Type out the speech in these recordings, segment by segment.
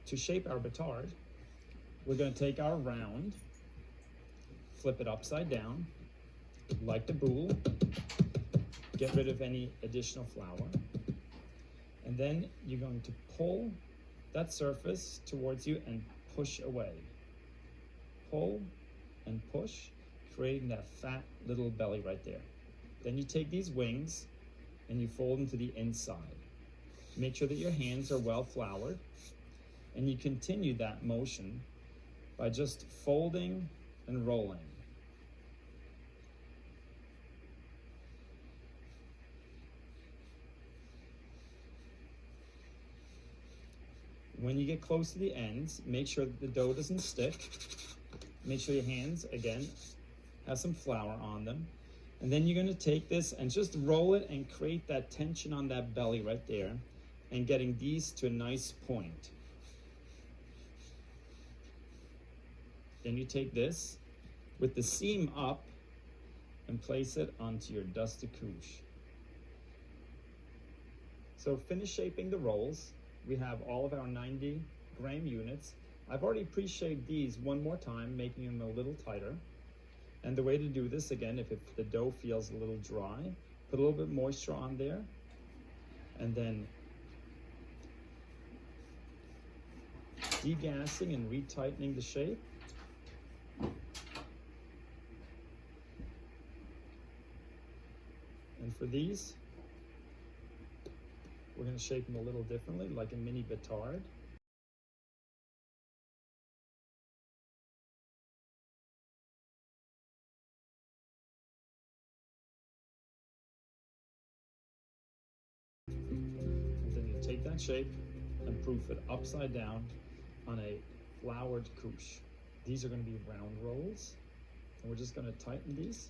to shape our batard, we're going to take our round, flip it upside down, like the boule, get rid of any additional flour, and then you're going to pull that surface towards you and push away. Pull and push, creating that fat little belly right there. Then you take these wings and you fold them to the inside. Make sure that your hands are well floured, and you continue that motion by just folding and rolling. When you get close to the ends, make sure that the dough doesn't stick. Make sure your hands, again, have some flour on them. And then you're going to take this and just roll it and create that tension on that belly right there, and getting these to a nice point. Then you take this with the seam up and place it onto your dusty couche. So finish shaping the rolls. We have all of our 90-gram units. I've already pre-shaped these one more time, making them a little tighter. And the way to do this, again, if the dough feels a little dry, put a little bit moisture on there, and then degassing and retightening the shape. And for these, we're going to shape them a little differently, like a mini batard. And then you take that shape and proof it upside down on a floured couche. These are going to be round rolls, and we're just going to tighten these.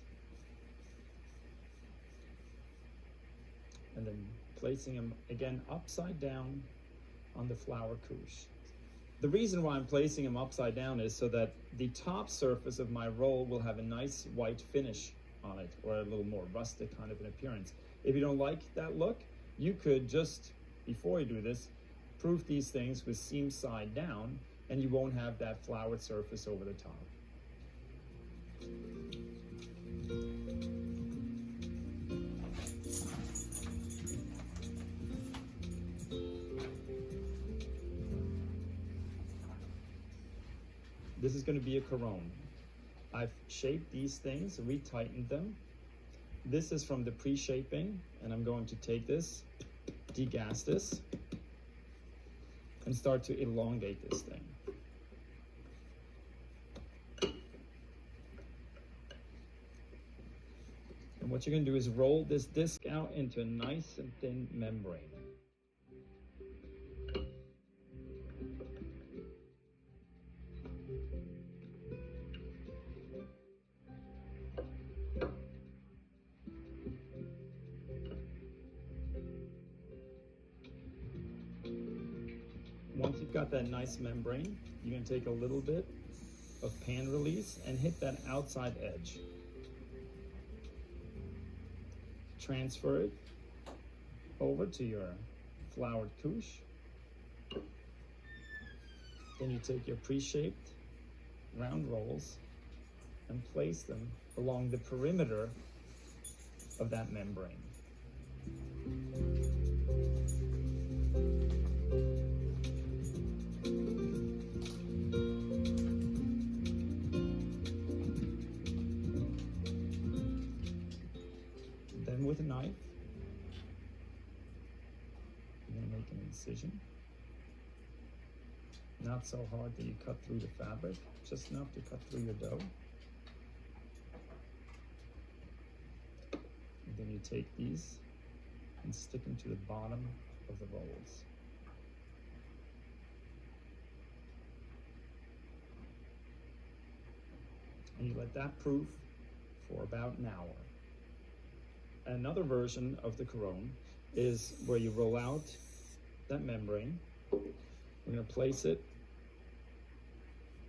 And then placing them again upside down on the flour couche. The reason why I'm placing them upside down is so that the top surface of my roll will have a nice white finish on it, or a little more rustic kind of an appearance. If you don't like that look, you could just, before you do this, proof these things with seam side down, and you won't have that floured surface over the top. This is going to be a couronne. I've shaped these things, retightened them. This is from the pre-shaping, and I'm going to take this, degas this, and start to elongate this thing. And what you're going to do is roll this disc out into a nice and thin membrane. Once you've got that nice membrane, you're going to take a little bit of pan release and hit that outside edge. Transfer it over to your floured couche. Then you take your pre-shaped round rolls and place them along the perimeter of that membrane. Then with a knife, you're going to make an incision. Not so hard that you cut through the fabric, just enough to cut through your dough. And then you take these and stick them to the bottom of the rolls. And you let that proof for about an hour. Another version of the couronne is where you roll out that membrane. We're going to place it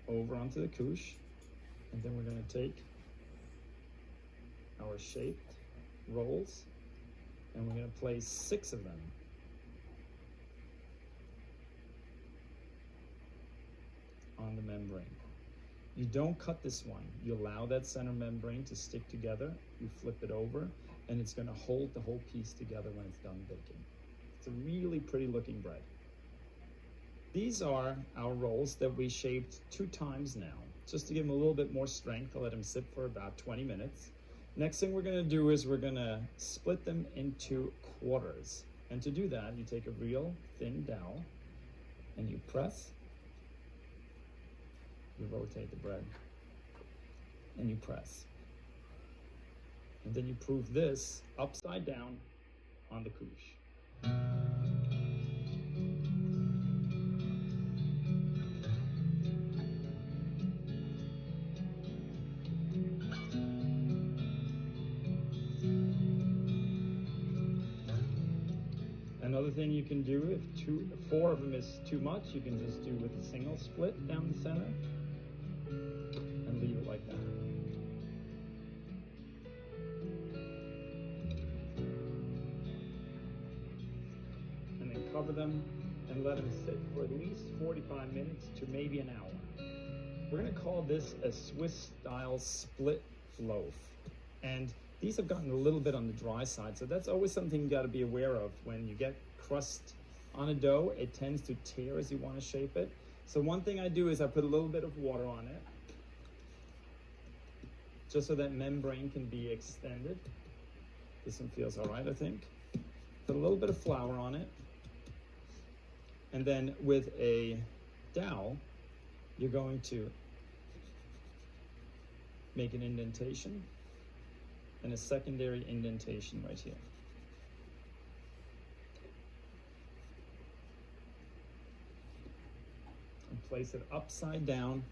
over onto the couche, and then we're going to take our shaped rolls, and we're going to place 6 of them on the membrane. You don't cut this one. You allow that center membrane to stick together. You flip it over, and it's going to hold the whole piece together when it's done baking. It's a really pretty looking bread. These are our rolls that we shaped 2 times now, just to give them a little bit more strength. I'll let them sit for about 20 minutes. Next thing we're going to do is we're going to split them into quarters. And to do that, you take a real thin dowel and you press, you rotate the bread, and you press. And then you prove this upside down on the couche. Another thing you can do, if 4 of them is too much, you can just do with a single split down the center and leave it like that. And then cover them and let them sit for at least 45 minutes to maybe an hour. We're going to call this a Swiss-style split loaf. And these have gotten a little bit on the dry side, so that's always something you got to be aware of. When you get crust on a dough, it tends to tear as you want to shape it. So one thing I do is I put a little bit of water on it, just so that membrane can be extended. This one feels all right, I think. Put a little bit of flour on it. And then with a dowel, you're going to make an indentation and a secondary indentation right here. And place it upside down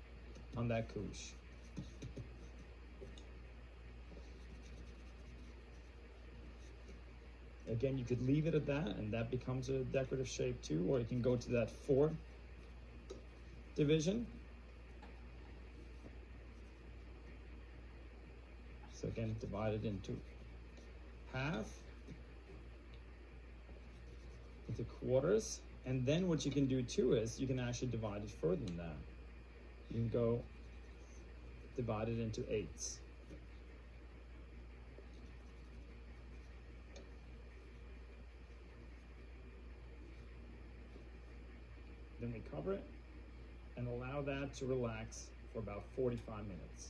on that couche. Again, you could leave it at that, and that becomes a decorative shape too, or you can go to that 4 division. So again, divide it into half, into quarters, and then what you can do too is you can actually divide it further than that. You can go divide it into 8ths. Then we cover it and allow that to relax for about 45 minutes.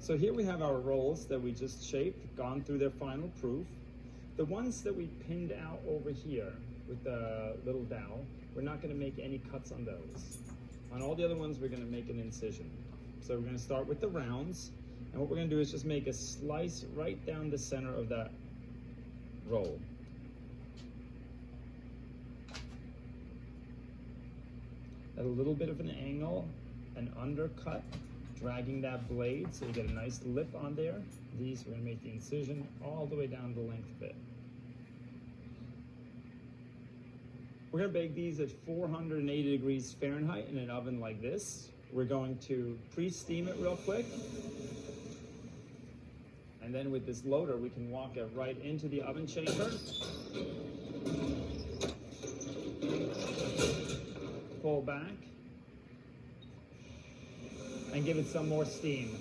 So here we have our rolls that we just shaped, gone through their final proof. The ones that we pinned out over here with the little dowel, we're not going to make any cuts on those. On all the other ones, we're going to make an incision. So we're going to start with the rounds, and what we're going to do is just make a slice right down the center of that roll. At a little bit of an angle, an undercut, dragging that blade so you get a nice lip on there. These, we're going to make the incision all the way down the length of it. We're going to bake these at 480 degrees Fahrenheit in an oven like this. We're going to pre-steam it real quick. And then with this loader, we can walk it right into the oven chamber. Pull back. And give it some more steam.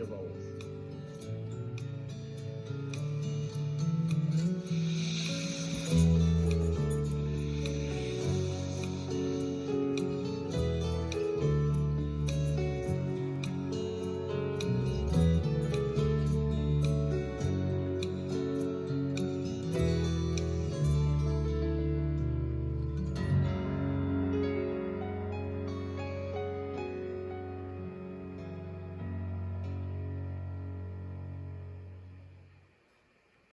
rolls.